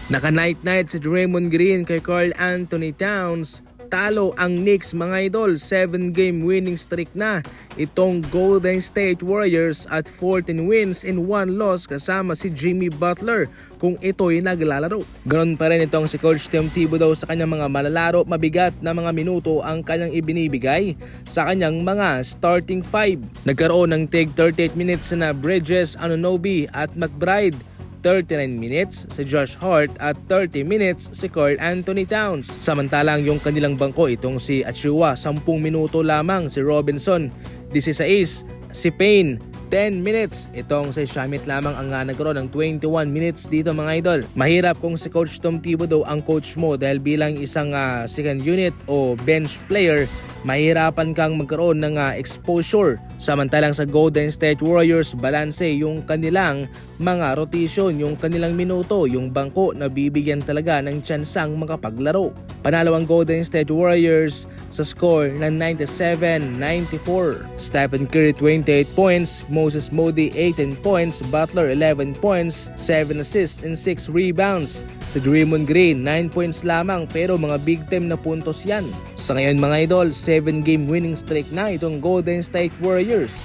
Naka-night-night si Draymond Green kay Karl Anthony Towns. Talo ang Knicks mga idol, 7-game winning streak na itong Golden State Warriors at 14 wins and 1 loss kasama si Jimmy Butler kung ito'y naglalaro. Ganoon pa rin itong si Coach Tim Thibodeau sa kanyang mga malalaro, mabigat na mga minuto ang kanyang ibinibigay sa kanyang mga starting 5. Nagkaroon ng tig 38 minutes na Bridges, Anunoby at McBride, 39 minutes si Josh Hart at 30 minutes si Karl Anthony Towns. Samantalang yung kanilang bangko itong si Achiuwa, 10 minuto lamang si Robinson, 16 si Payne, 10 minutes. Itong si Shamit lamang ang nagkaroon ng 21 minutes dito mga idol. Mahirap kung si Coach Tom Thibodeau ang coach mo dahil bilang isang second unit o bench player, mahirapan kang magkaroon ng exposure. Samantalang sa Golden State Warriors, balanse yung kanilang mga rotation, yung kanilang minuto, yung bangko na bibigyan talaga ng tsansang makapaglaro. Panalo ang Golden State Warriors sa score ng 97-94. Stephen Curry 28 points, Moses Moody 18 points, Butler 11 points, 7 assists and 6 rebounds. Si Draymond Green 9 points lamang pero mga big time na puntos yan. Sa ngayon mga idol, 7-game winning streak na itong Golden State Warriors.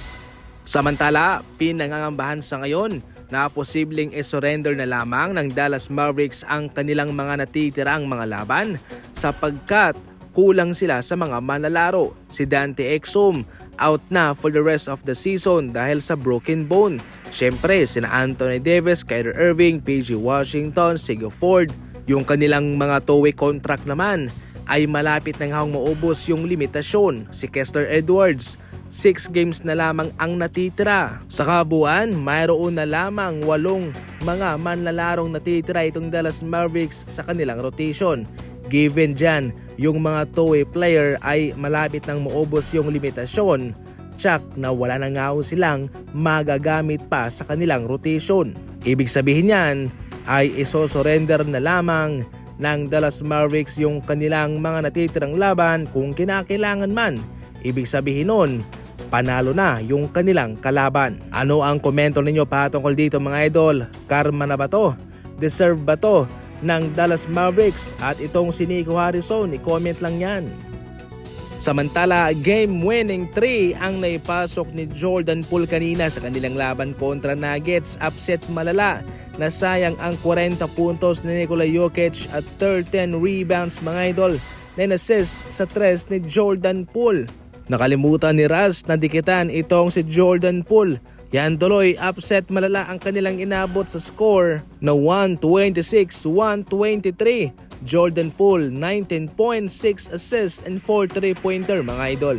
Samantala, pinangangambahan sa ngayon na posibleng isurrender na lamang ng Dallas Mavericks ang kanilang mga natitirang mga laban sapagkat kulang sila sa mga manlalaro. Si Dante Exum out na for the rest of the season dahil sa broken bone. Siyempre, sina Anthony Davis, Kyrie Irving, PG Washington, Sigo Ford, yung kanilang mga two-way contract naman ay malapit nang hawang maubos yung limitasyon. Si Kessler Edwards, 6 games na lamang ang natitira. Sa kabuuan, mayroon na lamang 8 mga manlalarong natitira itong Dallas Mavericks sa kanilang rotation. Given dyan, yung mga two-way player ay malapit nang maubos yung limitasyon, tsak na wala na nga silang magagamit pa sa kanilang rotation. Ibig sabihin yan ay isosurrender na lamang ng Dallas Mavericks yung kanilang mga natitirang laban kung kinakailangan man. Ibig sabihin nun, panalo na yung kanilang kalaban. Ano ang komento ninyo patungkol dito mga idol? Karma na ba to? Deserve ba to ng Dallas Mavericks? At itong si Nico Harrison, i-comment lang yan. Samantala, game-winning 3 ang naipasok ni Jordan Poole kanina sa kanilang laban kontra Nuggets. Upset malala, nasayang ang 40 puntos ni Nikola Jokic at 13 rebounds mga idol. 9 assist sa 3 ni Jordan Poole. Nakalimutan ni Raz na dikitan itong si Jordan Poole. Yan tuloy, upset malala ang kanilang inabot sa score na 126-123. Jordan Poole, 19 points, 6 assists and 4 3-pointer mga idol.